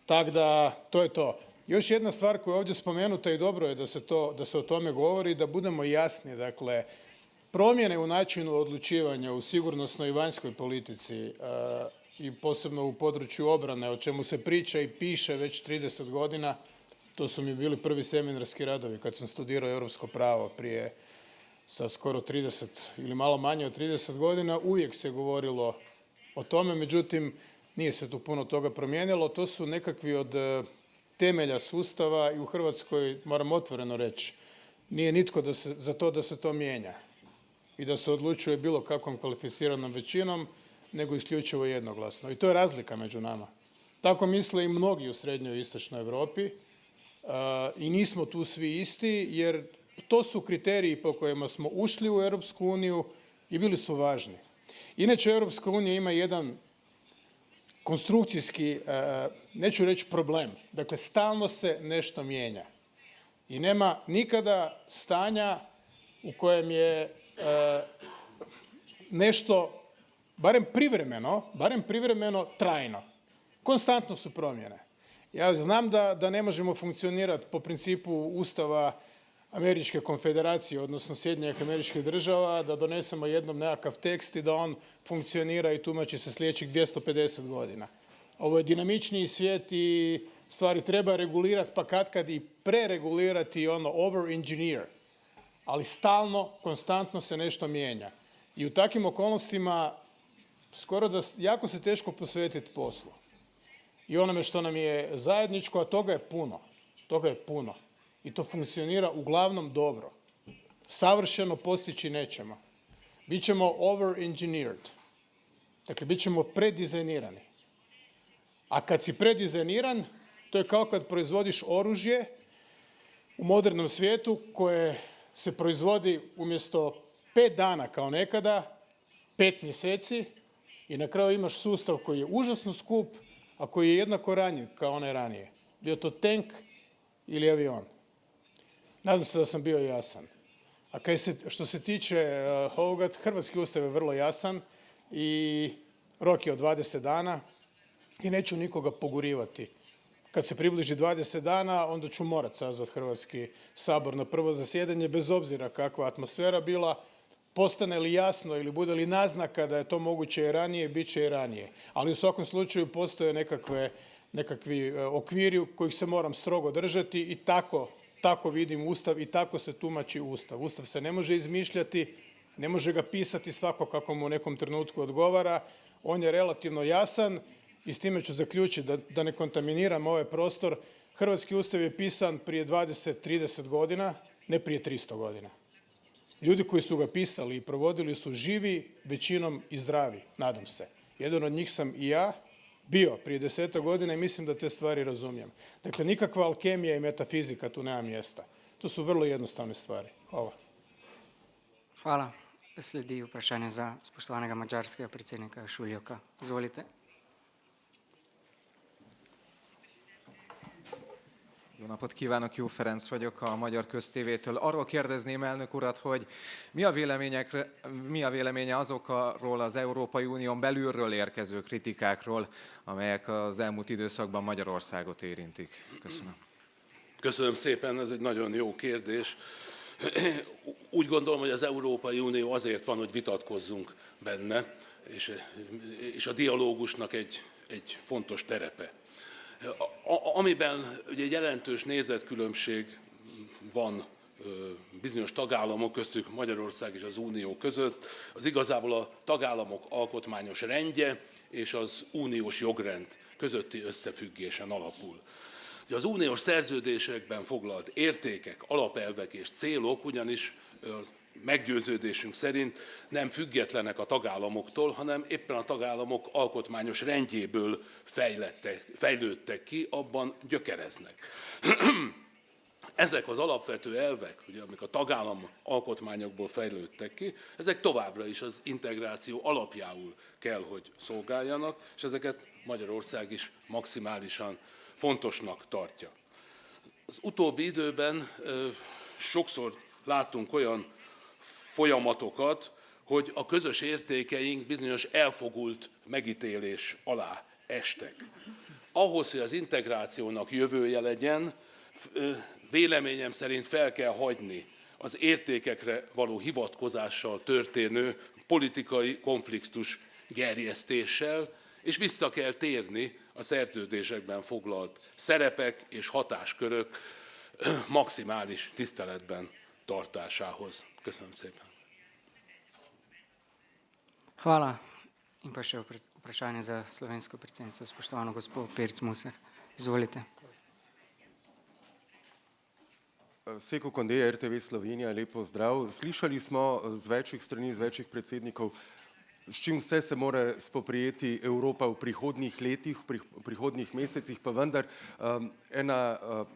Tako da, to je to. Još jedna stvar koja je ovdje spomenuta i dobro je da se o tome govori, da budemo jasni. Dakle, promjene u načinu odlučivanja u sigurnosnoj i vanjskoj politici i posebno u području obrane, o čemu se priča i piše već 30 godina, to su mi bili prvi seminarski radovi kad sam studirao europsko pravo prije sad skoro 30 ili malo manje od 30 godina, uvijek se govorilo o tome, međutim nije se tu puno toga promijenilo. To su nekakvi od temelja sustava i u Hrvatskoj, moram otvoreno reći, nije nitko za to da se to mijenja i da se odlučuje bilo kakvom kvalificiranom većinom, nego isključivo jednoglasno. I to je razlika među nama. Tako misle i mnogi u srednjoj i istočnoj Europi i nismo tu svi isti, jer to su kriteriji po kojima smo ušli u Europsku uniju i bili su važni. Inače, Europska unija ima jedan konstrukcijski, neću reći problem, dakle stalno se nešto mijenja i nema nikada stanja u kojem je nešto barem privremeno trajno. Konstantno su promjene. Ja znam da ne možemo funkcionirati po principu Ustava Američke konfederacije, odnosno Sjedinjenih Američkih Država, da donesemo jednom nekakav tekst i da on funkcionira i tumači se sljedećih 250 godina. Ovo je dinamičniji svijet i stvari treba regulirati, pa katkad i preregulirati, over-engineer. Ali stalno, konstantno se nešto mijenja. I u takvim okolnostima skoro da jako se teško posvetiti poslu. I onome što nam je zajedničko, a toga je puno. I to funkcionira uglavnom dobro. Savršeno postići nećemo. Bićemo over-engineered. Dakle, bit ćemo predizajnirani. A kad si predizajniran, to je kao kad proizvodiš oružje u modernom svijetu koje se proizvodi umjesto 5 dana kao nekada, 5 mjeseci i na kraju imaš sustav koji je užasno skup, a koji je jednako ranjiv kao onaj ranije. Bio to tank ili avion. Nadam se da sam bio jasan. A što se tiče ovoga, hrvatski ustav je vrlo jasan i rok je od 20 dana i neću nikoga pogurivati. Kad se približi 20 dana, onda ću morat sazvati Hrvatski sabor na prvo zasjedanje, bez obzira kakva atmosfera bila. Postane li jasno ili bude li naznaka da je to moguće i ranije, bit će i ranije. Ali u svakom slučaju postoje nekakvi okviri kojih se moram strogo držati i tako vidim Ustav i tako se tumači Ustav. Ustav se ne može izmišljati, ne može ga pisati svako kako mu u nekom trenutku odgovara. On je relativno jasan i s time ću zaključiti da ne kontaminiram ovaj prostor. Hrvatski ustav je pisan prije 20-30 godina, ne prije 300 godina. Ljudi koji su ga pisali i provodili su živi, većinom i zdravi, nadam se. Jedan od njih sam i ja bio prije 10 godina i mislim da te stvari razumijem. Dakle, nikakva alkemija i metafizika tu nema mjesta. To su vrlo jednostavne stvari. Hvala. Hvala. Sledi vprašanje za spoštovanega mađarskega predsednika Šuljoka. Izvolite. Jó napot kívánok, Jó Ferenc vagyok a Magyar Köztévétől. Arról kérdezném elnök urat, hogy mi a véleménye azokról az Európai Unión belülről érkező kritikákról, amelyek az elmúlt időszakban Magyarországot érintik. Köszönöm. Köszönöm szépen, ez egy nagyon jó kérdés. Úgy gondolom, hogy az Európai Unió azért van, hogy vitatkozzunk benne, és a dialógusnak egy fontos terepe. Amiben ugye egy jelentős nézetkülönbség van bizonyos tagállamok köztük Magyarország és az Unió között, az igazából a tagállamok alkotmányos rendje és az uniós jogrend közötti összefüggésen alapul. Ugye az uniós szerződésekben foglalt értékek, alapelvek és célok ugyanis meggyőződésünk szerint nem függetlenek a tagállamoktól, hanem éppen a tagállamok alkotmányos rendjéből fejlődtek ki, abban gyökereznek. Ezek az alapvető elvek, ugye, amik a tagállam alkotmányokból fejlődtek ki, ezek továbbra is az integráció alapjául kell, hogy szolgáljanak, és ezeket Magyarország is maximálisan fontosnak tartja. Az utóbbi időben sokszor láttunk olyan folyamatokat, hogy a közös értékeink bizonyos elfogult megítélés alá estek. Ahhoz, hogy az integrációnak jövője legyen, véleményem szerint fel kell hagyni az értékekre való hivatkozással történő politikai konfliktus gerjesztéssel, és vissza kell térni a szerződésekben foglalt szerepek és hatáskörök maximális tiszteletben tartásához. Köszönöm szépen. Hvala. In pa še vprašanje za slovensko predsednico, spoštovano gospod Pirc Musar. Izvolite. Seko Kondeja, RTV Slovenija, lepo zdrav. Slišali smo z večjih strani, z večjih predsednikov, s čim vse se mora spoprijeti Evropa v prihodnjih letih, v prihodnjih mesecih, pa vendar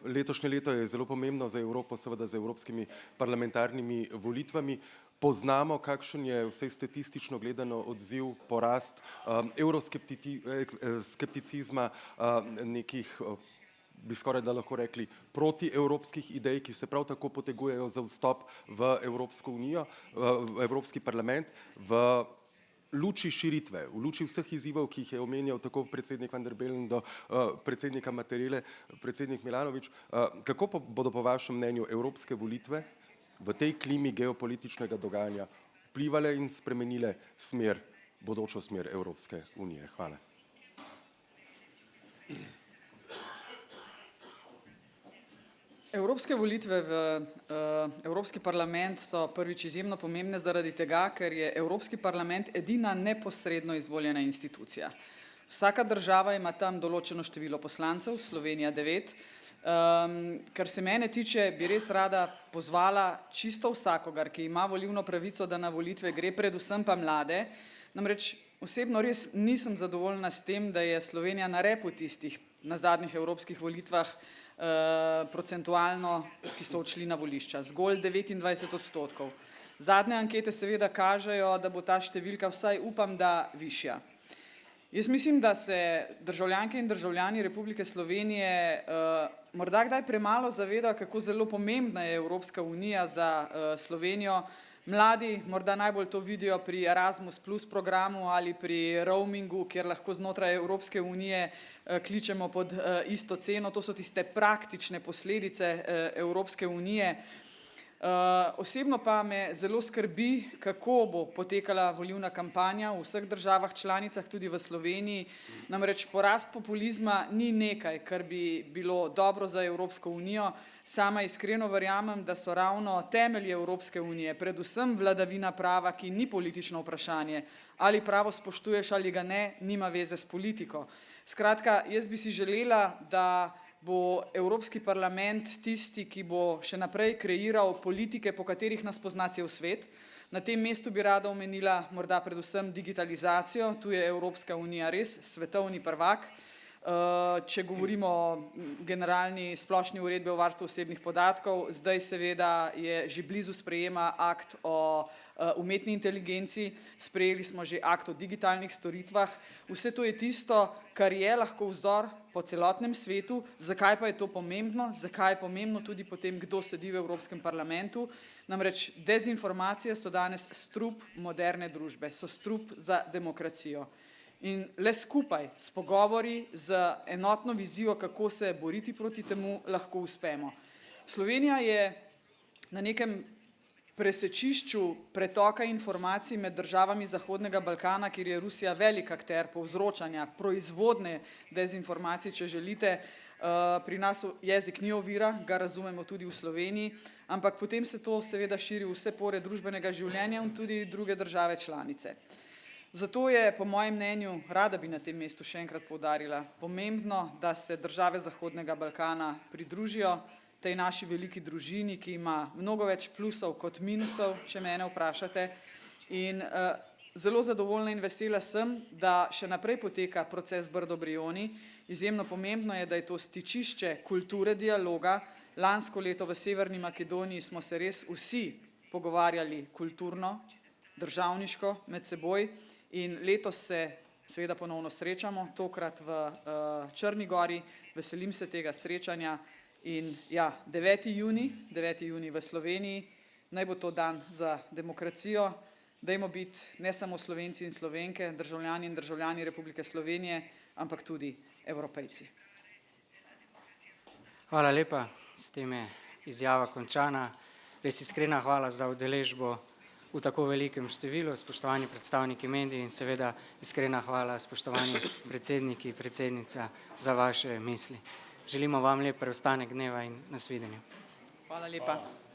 letošnje leto je zelo pomembno za Evropo, seveda z evropskimi parlamentarnimi volitvami. Poznamo, kakšen je vsej statistično gledano odziv, porast euroskepticizma, nekih, bi skoraj da lahko rekli, protievropskih idej, ki se prav tako potegujejo za vstop v Evropsko unijo, v Evropski parlament, v luči širitve, v luči vseh izzivov, ki jih je omenjal tako predsednik Van der Bellen do predsednika Mattarelle, predsednik Milanović, kako bodo po vašem mnenju evropske volitve v tej klimi geopolitičnega dogajanja vplivale in spremenile bodočo smer Evropske unije? Hvala. Evropske volitve v Evropski parlament so prvič izjemno pomembne zaradi tega, ker je Evropski parlament edina neposredno izvoljena institucija. Vsaka država ima tam določeno število poslancev, Slovenija 9. Kar se mene tiče, bi res rada pozvala čisto vsakogar, ki ima volilno pravico, da na volitve gre, predvsem pa mlade. Namreč osebno res nisem zadovoljna s tem, da je Slovenija na repu tistih na zadnjih evropskih volitvah procentualno, ki so odšli na volišča, zgolj 29%. Zadnje ankete seveda kažejo, da bo ta številka vsaj upam, da višja. Jaz mislim, da se državljanke in državljani Republike Slovenije morda kdaj premalo zavedajo, kako zelo pomembna je Evropska unija za Slovenijo. Mladi morda najbolj to vidijo pri Erasmus Plus programu ali pri roamingu, kjer lahko znotraj Evropske unije kličemo pod isto ceno. To so tiste praktične posledice Evropske unije. Osebno pa me zelo skrbi, kako bo potekala volilna kampanja v vseh državah članicah, tudi v Sloveniji. Namreč porast populizma ni nekaj, kar bi bilo dobro za Evropsko unijo. Sama iskreno verjamem, da so ravno temelji Evropske unije, predvsem vladavina prava, ki ni politično vprašanje, ali pravo spoštuješ ali ga ne, nima veze s politiko. Skratka, jaz bi si želela, da bo Evropski parlament tisti, ki bo še naprej kreiral politike, po katerih nas pozna cel svet. Na tem mestu bi rada omenila morda predvsem digitalizacijo, tu je Evropska unija res svetovni prvak. Če govorimo o generalni splošni uredbi o varstvu osebnih podatkov, zdaj seveda je že blizu sprejema akt o umetni inteligenci, sprejeli smo že akt o digitalnih storitvah. Vse to je tisto, kar je lahko vzor po celotnem svetu. Zakaj pa je to pomembno? Zakaj je pomembno tudi potem, kdo sedi v Evropskem parlamentu? Namreč dezinformacije so danes strup moderne družbe, so strup za demokracijo. In le skupaj s pogovori, z enotno vizijo, kako se boriti proti temu, lahko uspemo. Slovenija je na nekem presečišču pretoka informacij med državami Zahodnega Balkana, kjer je Rusija velik akter povzročanja, proizvodne dezinformacij, če želite. Pri nas jezik ni ovira, ga razumemo tudi v Sloveniji, ampak potem se to seveda širi v vse pore družbenega življenja in tudi druge države članice. Zato je, po mojem mnenju, rada bi na tem mestu še enkrat poudarila, pomembno, da se države Zahodnega Balkana pridružijo tej naši veliki družini, ki ima mnogo več plusov kot minusov, če mene vprašate. In zelo zadovoljna in vesela sem, da še naprej poteka proces Brdo-Brioni. Izjemno pomembno je, da je to stičišče kulture dialoga. Lansko leto v Severni Makedoniji smo se res vsi pogovarjali kulturno, državniško med seboj. In letos se seveda ponovno srečamo, tokrat v Črni Gori, veselim se tega srečanja in ja, 9. junij v Sloveniji, naj bo to dan za demokracijo, dajmo biti ne samo Slovenci in Slovenke, državljani in državljani Republike Slovenije, ampak tudi Evropejci. Hvala lepa, s tem je izjava končana. Res iskrena hvala za udeležbo v tako velikem številu, spoštovani predstavniki medijev in seveda iskrena hvala, spoštovani predsedniki, predsednica, za vaše misli. Želimo vam lep preostanek dneva in nasvidenje. Hvala lepa.